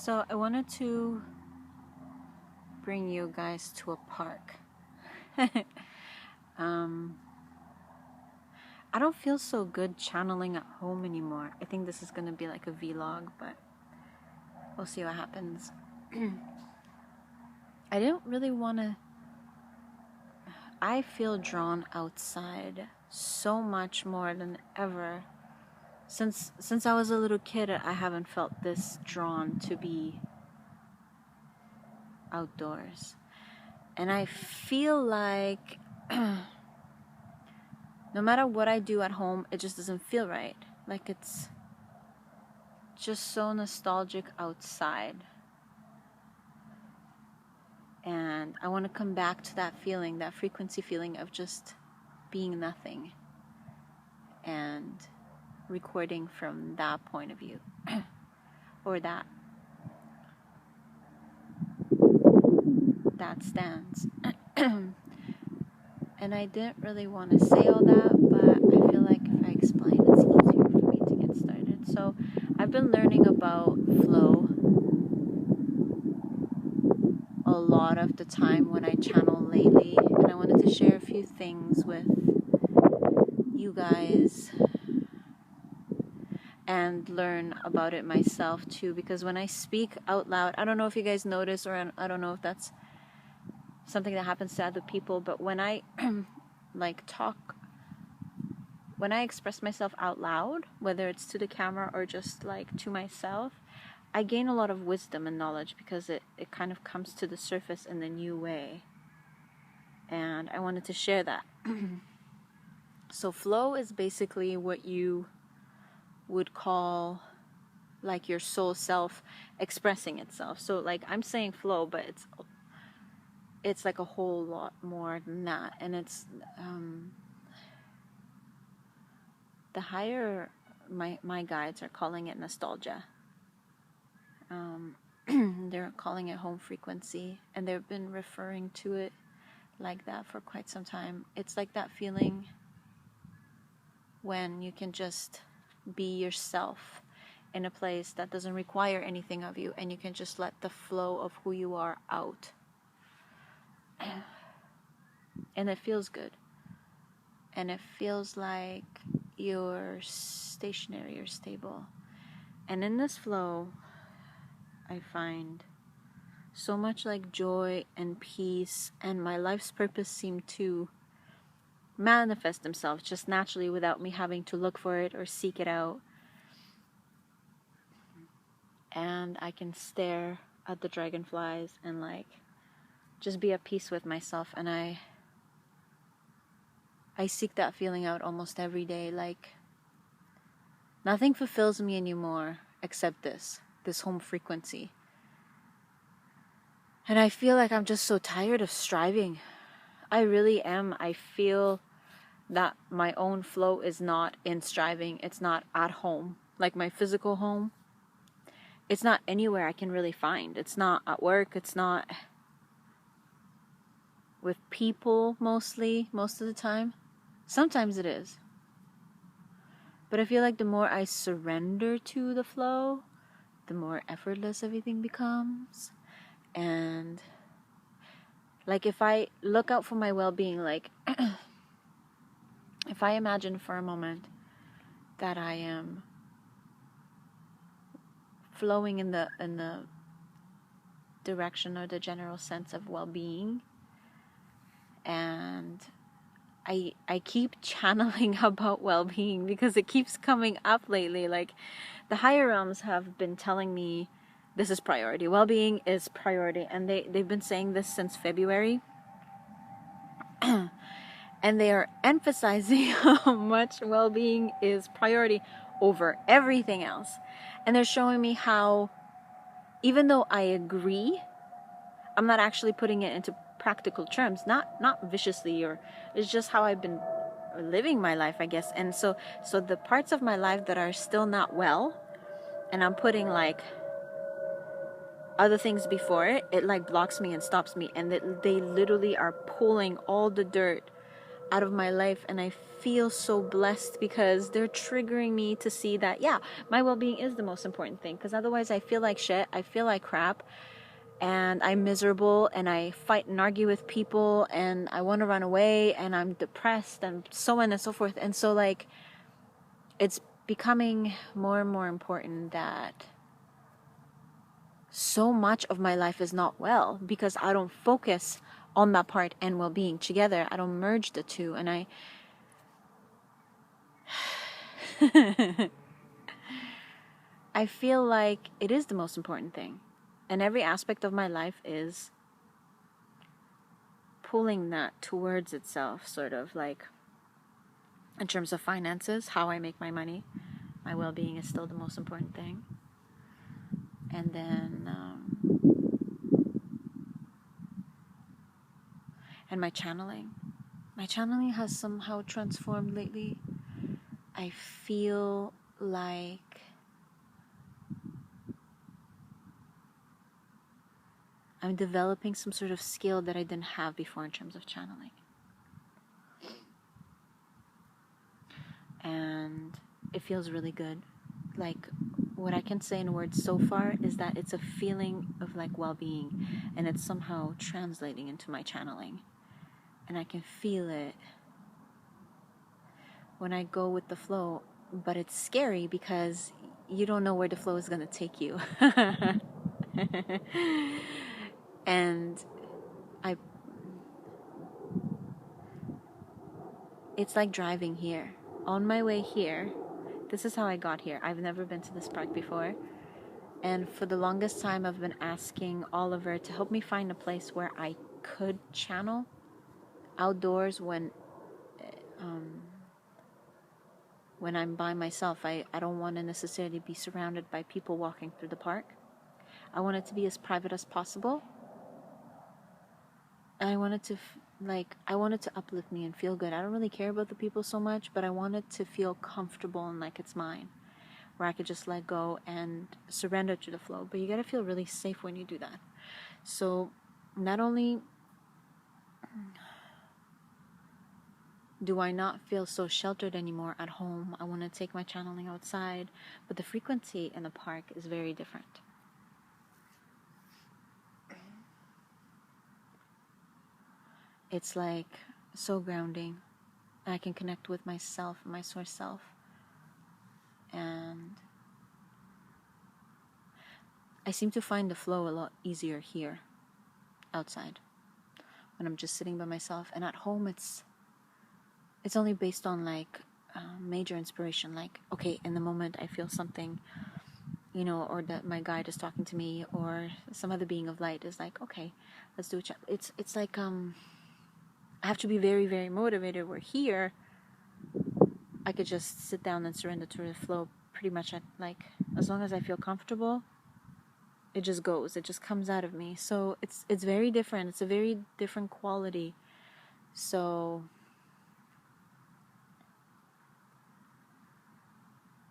So I wanted to bring you guys to a park. I don't feel so good channeling at home anymore. I think this is gonna be like a vlog, but we'll see what happens. I didn't really want to. I feel drawn outside so much more than ever. Since I was a little kid, I haven't felt this drawn to be outdoors. And I feel like no matter what I do at home, it just doesn't feel right. Like it's just so nostalgic outside. And I want to come back to that feeling, that frequency feeling of just being nothing and recording from that point of view or that stance. And I didn't really want to say all that, but I feel like if I explain, it's easier for me to get started. So I've been learning about flow a lot of the time when I channel lately, and I wanted to share a few things with you guys and learn about it myself too, because when I speak out loud, I don't know if you guys notice, or I don't know if that's something that happens to other people, but when I when I express myself out loud, whether it's to the camera or just like to myself, I gain a lot of wisdom and knowledge because it kind of comes to the surface in a new way. And I wanted to share that. So flow is basically what you would call like your soul self expressing itself. So like I'm saying flow, but it's like a whole lot more than that. And it's the higher my guides are calling it nostalgia. They're calling it home frequency, and they've been referring to it like that for quite some time. It's like that feeling when you can just be yourself in a place that doesn't require anything of you, and you can just let the flow of who you are out. And it feels good. And it feels like you're stationary or stable. And in this flow, I find so much like joy and peace, and my life's purpose seemed to manifest themselves just naturally without me having to look for it or seek it out. And I can stare at the dragonflies and like just be at peace with myself, and I seek that feeling out almost every day. Like nothing fulfills me anymore except this home frequency. And I feel like I'm just so tired of striving. I really am. I feel that my own flow is not in striving. It's not at home, like my physical home. It's not anywhere I can really find. It's not at work. It's not with people most of the time. Sometimes it is. But I feel like the more I surrender to the flow, the more effortless everything becomes. And like if I look out for my well-being, like if I imagine for a moment that I am flowing in the direction or the general sense of well-being, and I keep channeling about well-being because it keeps coming up lately. Like the higher realms have been telling me this is priority. Well-being is priority, and they've been saying this since February. And they are emphasizing how much well-being is priority over everything else. And they're showing me how, even though I agree, I'm not actually putting it into practical terms, not viciously, or it's just how I've been living my life, I guess. And so the parts of my life that are still not well, and I'm putting like other things before it like blocks me and stops me, and they literally are pulling all the dirt out of my life, and I feel so blessed because they're triggering me to see that, yeah, my well-being is the most important thing, because otherwise I feel like shit, I feel like crap, and I'm miserable, and I fight and argue with people, and I want to run away, and I'm depressed, and so on and so forth. And so, like, it's becoming more and more important that so much of my life is not well because I don't focus on that part and well-being together. I don't merge the two, and I feel like it is the most important thing, and every aspect of my life is pulling that towards itself, sort of like in terms of finances, how I make my money. My well-being is still the most important thing. And then and my channeling has somehow transformed lately. I feel like I'm developing some sort of skill that I didn't have before in terms of channeling. And it feels really good. Like, what I can say in words so far is that it's a feeling of like well-being, and it's somehow translating into my channeling. And I can feel it when I go with the flow, but it's scary because you don't know where the flow is going to take you. And it's like driving here. On my way here, this is how I got here. I've never been to this park before. And for the longest time, I've been asking Oliver to help me find a place where I could channel outdoors when I'm by myself. I don't want to necessarily be surrounded by people walking through the park. I want it to be as private as possible. And I want it to uplift me and feel good. I don't really care about the people so much, but I want it to feel comfortable and like it's mine, where I could just let go and surrender to the flow. But you gotta feel really safe when you do that. So not only do I not feel so sheltered anymore at home, I want to take my channeling outside, but the frequency in the park is very different. It's like so grounding. I can connect with myself, my source self. And I seem to find the flow a lot easier here, outside, when I'm just sitting by myself. And at home, it's only based on like major inspiration. Like, okay, in the moment I feel something, or that my guide is talking to me, or some other being of light is like, okay, let's do it. It's like I have to be very, very motivated. Where here, I could just sit down and surrender to the flow pretty much as long as I feel comfortable, it just goes. It just comes out of me. So it's very different. It's a very different quality. So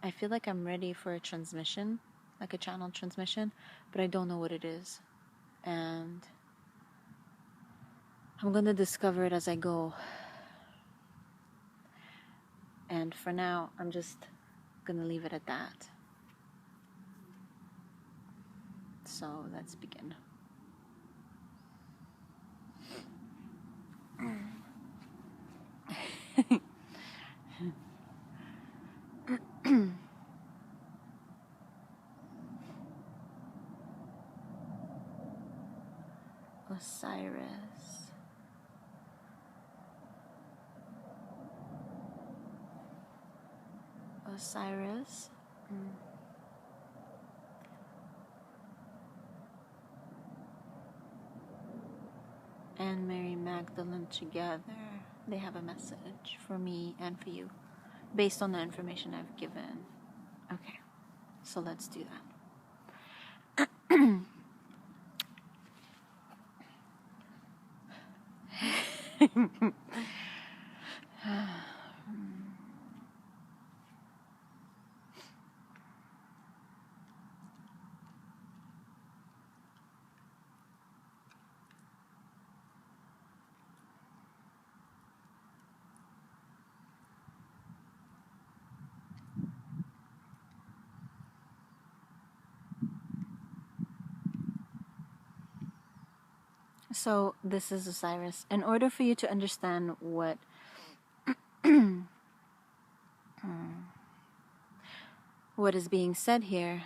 I feel like I'm ready for a transmission, like a channel transmission, but I don't know what it is. And I'm going to discover it as I go. And for now, I'm just going to leave it at that. So let's begin. Osiris. Osiris. And Mary Magdalene together, they have a message for me and for you, based on the information I've given. Okay, so let's do that. So this is Osiris. In order for you to understand what what is being said here,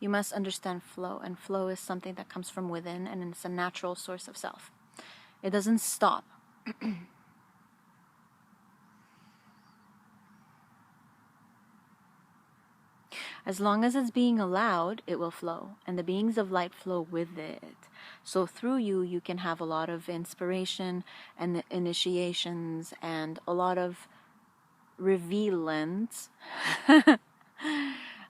you must understand flow. And flow is something that comes from within, and it's a natural source of self. It doesn't stop. As long as it's being allowed, it will flow. And the beings of light flow with it. So through you, you can have a lot of inspiration and initiations and a lot of revealance.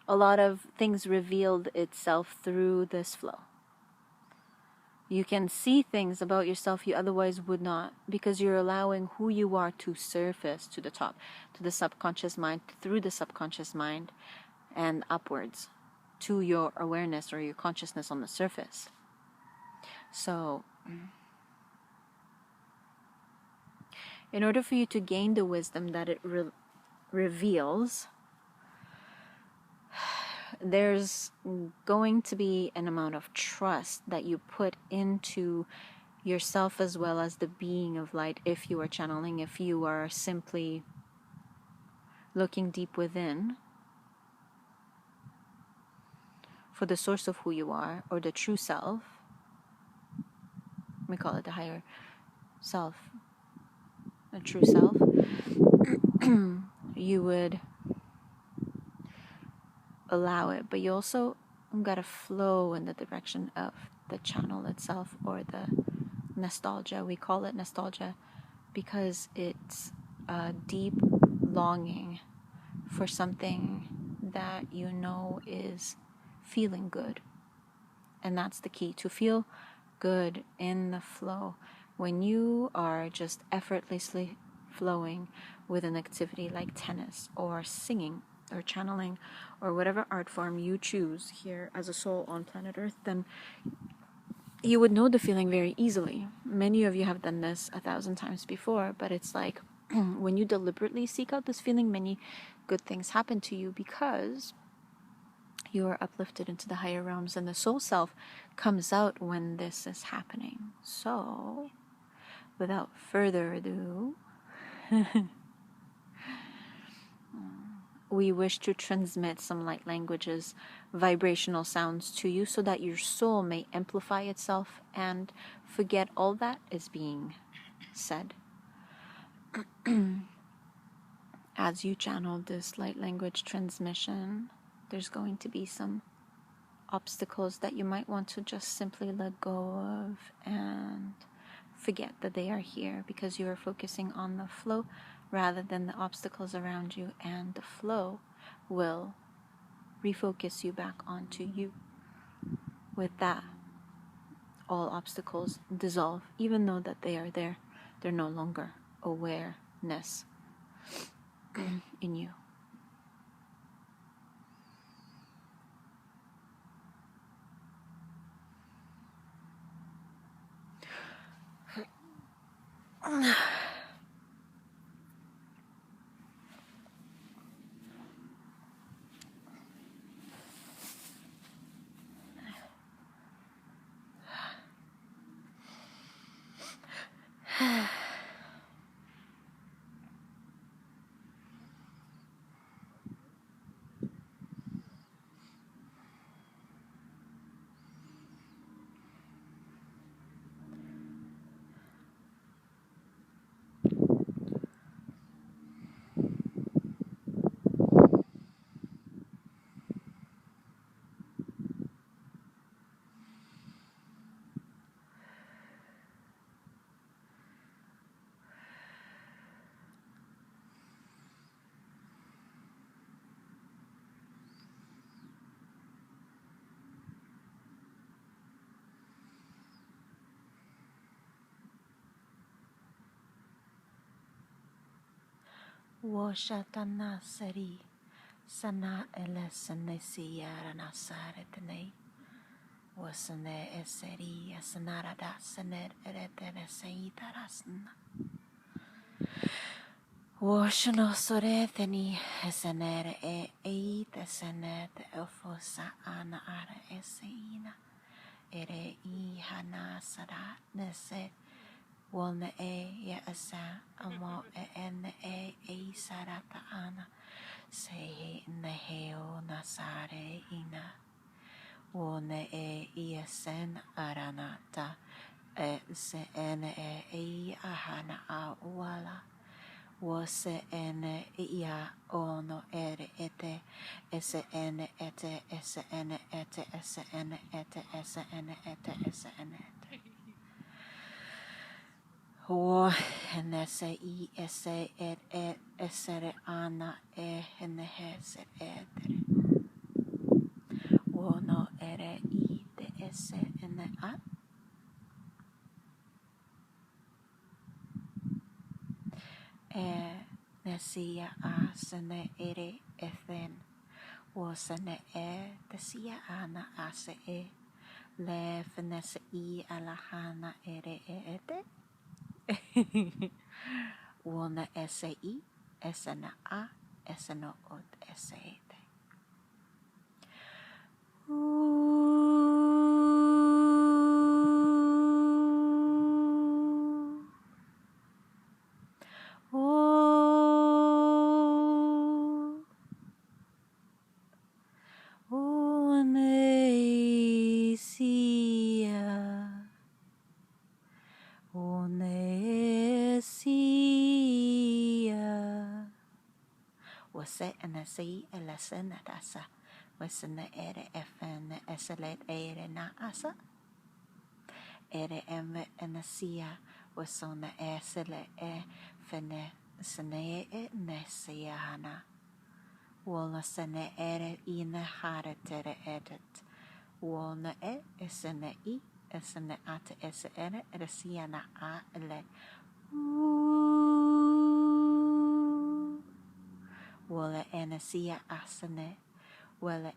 A lot of things revealed itself through this flow. You can see things about yourself you otherwise would not, because you're allowing who you are to surface to the top, to the subconscious mind, through the subconscious mind, and upwards to your awareness or your consciousness on the surface. So, in order for you to gain the wisdom that it reveals, there's going to be an amount of trust that you put into yourself as well as the being of light. If you are channeling, if you are simply looking deep within for the source of who you are, or the true self, we call it the higher self, the true self, you would allow it, but you also gotta flow in the direction of the channel itself, or the nostalgia. We call it nostalgia because it's a deep longing for something that you know is feeling good. And that's the key, to feel good in the flow. When you are just effortlessly flowing with an activity like tennis or singing or channeling or whatever art form you choose here as a soul on planet Earth, then you would know the feeling very easily. Many of you have done this 1,000 times before, but it's like when you deliberately seek out this feeling, many good things happen to you because you are uplifted into the higher realms, and the soul self comes out when this is happening. So, without further ado, we wish to transmit some light languages, vibrational sounds to you so that your soul may amplify itself and forget all that is being said. As you channel this light language transmission, there's going to be some obstacles that you might want to just simply let go of and forget that they are here, because you are focusing on the flow rather than the obstacles around you, and the flow will refocus you back onto you. With that, all obstacles dissolve, even though that they are there. They're no longer awareness in you. Washatana seri sana elesane siyara nasare tene wasane eseri asanara da saner eretere seitarasna washano sore teni esanere e eita sanet elfosa ana ara eseina ere I hana sara nese wona ya asa amo e sarata ana sehe neheo nasare ina wona iasen aranata se e ahana a wala wose ia ono ete ese ete ese ete ese ete ese ete ese ete o ese I ese ese ana hese wono ere I de ese a nesia a sene ere ethen wosene tesia ana ase le fenese I alahana ere ete wona ese I esena a eseno ot ese ete wase anasi elesen atasa wasene ere efen eselet ere na asa ere eme anasia wasona esele fene sene nesia hana wala sene ere ina hara tere edet wala esene I esene ate ese ere eresia na a ele wala anasia asane wala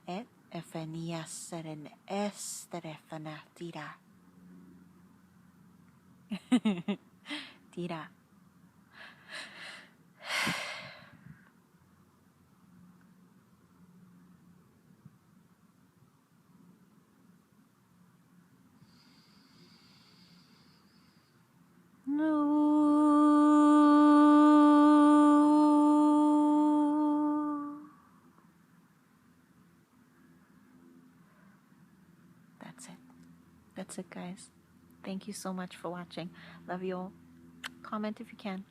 efenia seren estere fanatira tira no that's it guys. Thank you so much for watching. Love you all. Comment if you can.